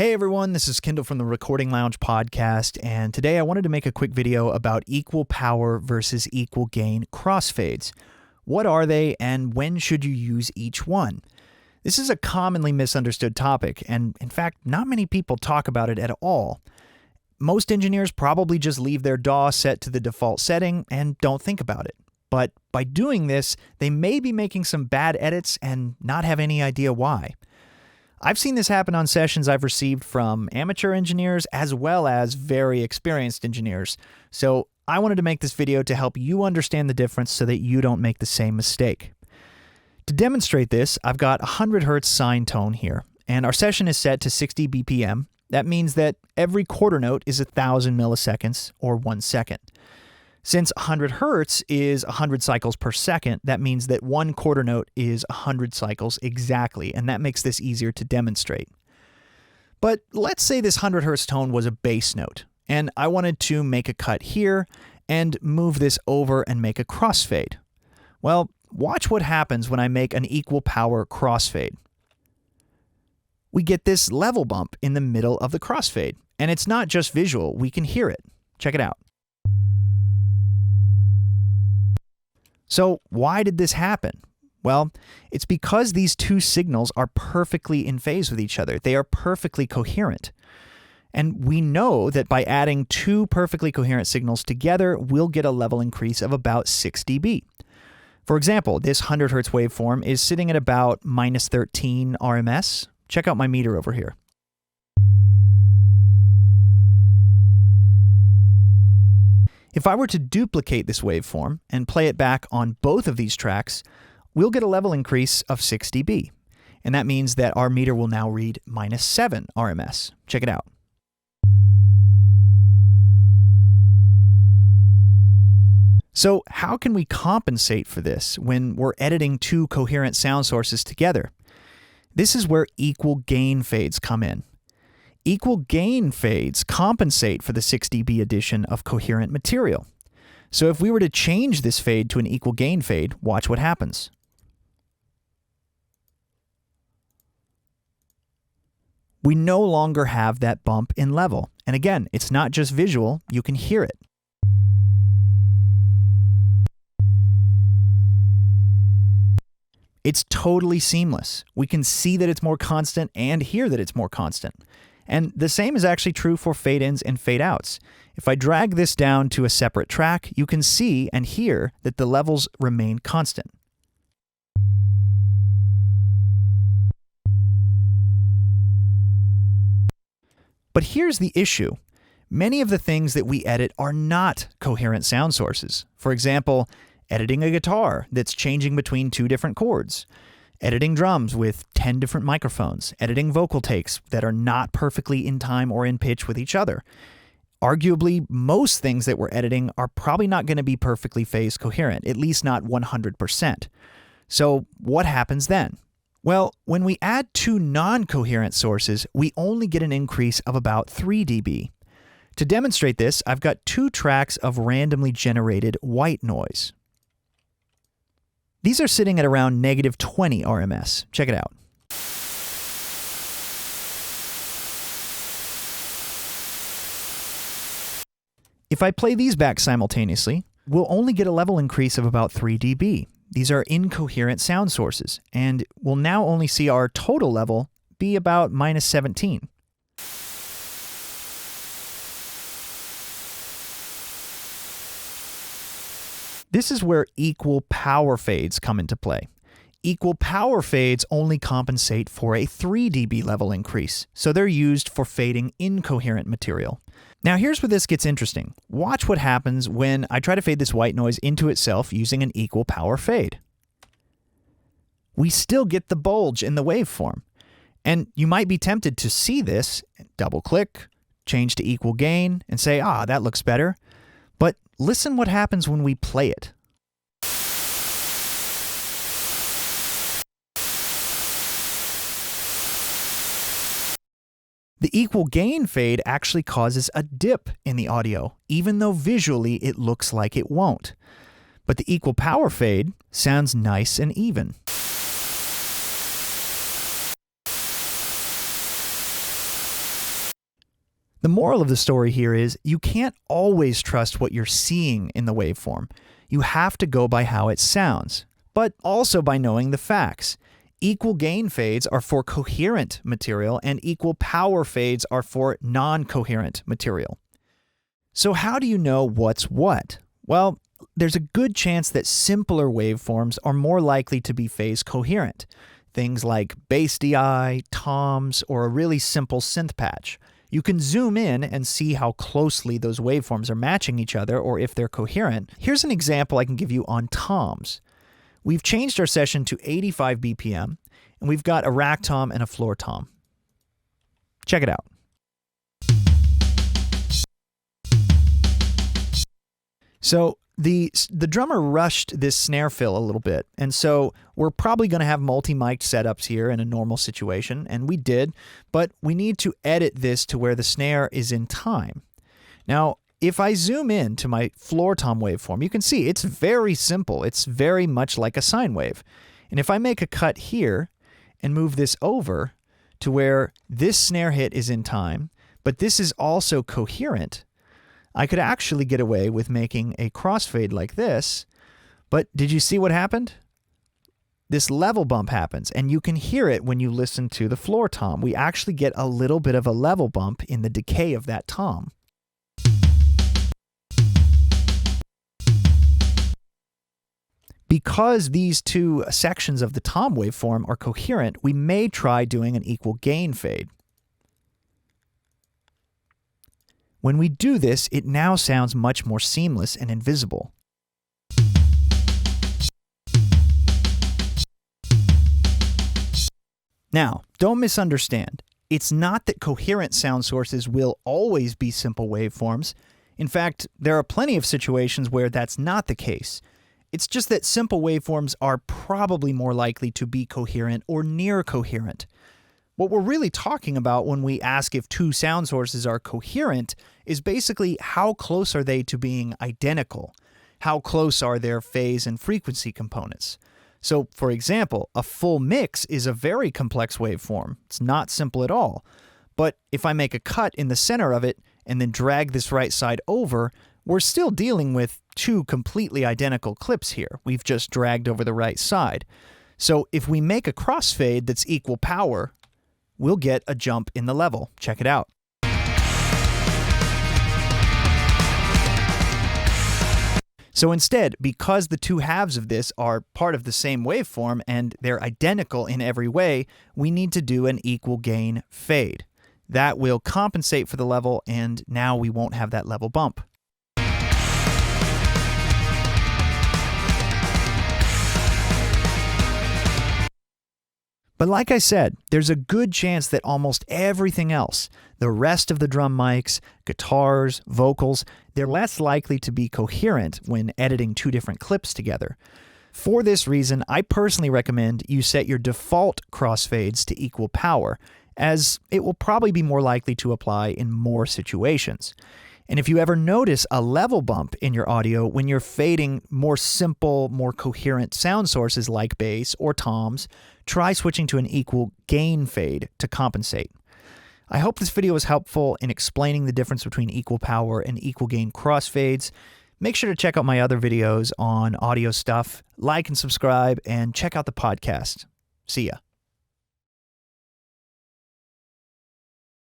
Hey everyone, this is Kendall from the Recording Lounge podcast, and today I wanted to make a quick video about equal power versus equal gain crossfades. What are they, and when should you use each one? This is a commonly misunderstood topic, and in fact, not many people talk about it at all. Most engineers probably just leave their DAW set to the default setting and don't think about it. But by doing this, they may be making some bad edits and not have any idea why. I've seen this happen on sessions I've received from amateur engineers as well as very experienced engineers. So I wanted to make this video to help you understand the difference so that you don't make the same mistake. To demonstrate this, I've got 100 Hz sine tone here, and our session is set to 60 BPM. That means that every quarter note is 1,000 milliseconds or 1 second. Since 100 Hz is 100 cycles per second, that means that one quarter note is 100 cycles exactly, and that makes this easier to demonstrate. But let's say this 100 Hz tone was a bass note, and I wanted to make a cut here and move this over and make a crossfade. Well, watch what happens when I make an equal power crossfade. We get this level bump in the middle of the crossfade, and it's not just visual, we can hear it. Check it out. So why did this happen? Well, it's because these two signals are perfectly in phase with each other. They are perfectly coherent. And we know that by adding two perfectly coherent signals together, we'll get a level increase of about 6 dB. For example, this 100 Hz waveform is sitting at about minus 13 RMS. Check out my meter over here. If I were to duplicate this waveform and play it back on both of these tracks, we'll get a level increase of 6 dB. And that means that our meter will now read minus 7 RMS. Check it out. So how can we compensate for this when we're editing two coherent sound sources together? This is where equal gain fades come in. Equal gain fades compensate for the 6 dB addition of coherent material. So if we were to change this fade to an equal gain fade, watch what happens. We no longer have that bump in level. And again, it's not just visual, you can hear it. It's totally seamless. We can see that it's more constant and hear that it's more constant. And the same is actually true for fade-ins and fade-outs. If I drag this down to a separate track, you can see and hear that the levels remain constant. But here's the issue. Many of the things that we edit are not coherent sound sources. For example, editing a guitar that's changing between two different chords. Editing drums with 10 different microphones, editing vocal takes that are not perfectly in time or in pitch with each other. Arguably, most things that we're editing are probably not going to be perfectly phase coherent, at least not 100%. So what happens then? Well, when we add two non-coherent sources, we only get an increase of about 3 dB. To demonstrate this, I've got two tracks of randomly generated white noise. These are sitting at around negative 20 RMS. Check it out. If I play these back simultaneously, we'll only get a level increase of about 3 dB. These are incoherent sound sources, and we'll now only see our total level be about minus 17. This is where equal power fades come into play. Equal power fades only compensate for a 3 dB level increase, so they're used for fading incoherent material. Now here's where this gets interesting. Watch what happens when I try to fade this white noise into itself using an equal power fade. We still get the bulge in the waveform. And you might be tempted to see this, double click, change to equal gain, and say, that looks better. But listen what happens when we play it. The equal gain fade actually causes a dip in the audio, even though visually it looks like it won't. But the equal power fade sounds nice and even. The moral of the story here is you can't always trust what you're seeing in the waveform. You have to go by how it sounds, but also by knowing the facts. Equal gain fades are for coherent material and equal power fades are for non-coherent material. So how do you know what's what? Well, there's a good chance that simpler waveforms are more likely to be phase coherent. Things like bass DI, toms, or a really simple synth patch. You can zoom in and see how closely those waveforms are matching each other or if they're coherent. Here's an example I can give you on toms. We've changed our session to 85 BPM, and we've got a rack tom and a floor tom. Check it out. So the drummer rushed this snare fill a little bit, and so we're probably going to have multi-mic'd setups here in a normal situation, and we did, but we need to edit this to where the snare is in time. Now, if I zoom in to my floor tom waveform, you can see it's very simple. It's very much like a sine wave. And if I make a cut here and move this over to where this snare hit is in time, but this is also coherent, I could actually get away with making a crossfade like this. But did you see what happened? This level bump happens, and you can hear it when you listen to the floor tom. We actually get a little bit of a level bump in the decay of that tom. Because these two sections of the tom waveform are coherent, we may try doing an equal gain fade. When we do this, it now sounds much more seamless and invisible. Now, don't misunderstand. It's not that coherent sound sources will always be simple waveforms. In fact, there are plenty of situations where that's not the case. It's just that simple waveforms are probably more likely to be coherent or near coherent. What we're really talking about when we ask if two sound sources are coherent is basically how close are they to being identical? How close are their phase and frequency components? So, for example, a full mix is a very complex waveform. It's not simple at all. But if I make a cut in the center of it and then drag this right side over, we're still dealing with two completely identical clips here. We've just dragged over the right side. So if we make a crossfade that's equal power, we'll get a jump in the level. Check it out. So instead, because the two halves of this are part of the same waveform and they're identical in every way, we need to do an equal gain fade. That will compensate for the level, and now we won't have that level bump. But like I said, there's a good chance that almost everything else, the rest of the drum mics, guitars, vocals, they're less likely to be coherent when editing two different clips together. For this reason, I personally recommend you set your default crossfades to equal power, as it will probably be more likely to apply in more situations. And if you ever notice a level bump in your audio when you're fading more simple, more coherent sound sources like bass or toms, try switching to an equal gain fade to compensate. I hope this video was helpful in explaining the difference between equal power and equal gain crossfades. Make sure to check out my other videos on audio stuff, like and subscribe, and check out the podcast. See ya.